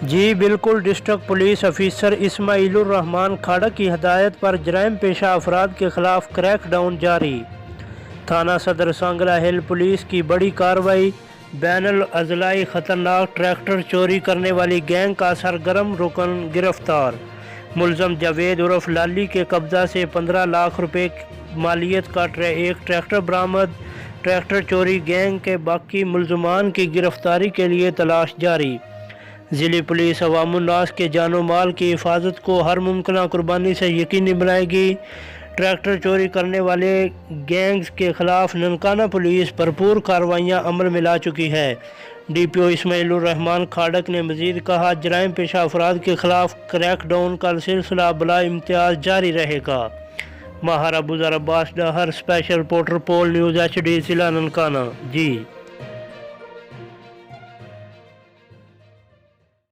جی بالکل، district police officer اسماعیل الرحمان کھاڑک کی ہدایت پر جرائم پیشہ افراد کے خلاف کریک ڈاؤن جاری۔ تھانہ صدر سانگلہ ہل پولیس کی بڑی کارروائی، بین الاضلاعی خطرناک ٹریکٹر چوری کرنے والی گینگ کا سرگرم رکن گرفتار۔ ملزم جاوید عرف لالی کے قبضہ سے 15 لاکھ روپے مالیت کا ایک ٹریکٹر برآمد۔ ٹریکٹر چوری گینگ کے باقی ملزمان کی گرفتاری کے لیے تلاش جاری۔ ضلعی پولیس عوام الناس کے جان و مال کی حفاظت کو ہر ممکنہ قربانی سے یقینی بنائے گی۔ ٹریکٹر چوری کرنے والے گینگز کے خلاف ننکانہ پولیس بھرپور کارروائیاں عمل میں لا چکی ہے۔ ڈی پی او اسماعیل الرحمان کھاڑک نے مزید کہا، جرائم پیشہ افراد کے خلاف کریک ڈاؤن کا سلسلہ بلا امتیاز جاری رہے گا۔ ماہر ابوذر عباس ڈاہر، اسپیشل رپورٹر پول نیوز HD ضلع ننکانہ۔ جی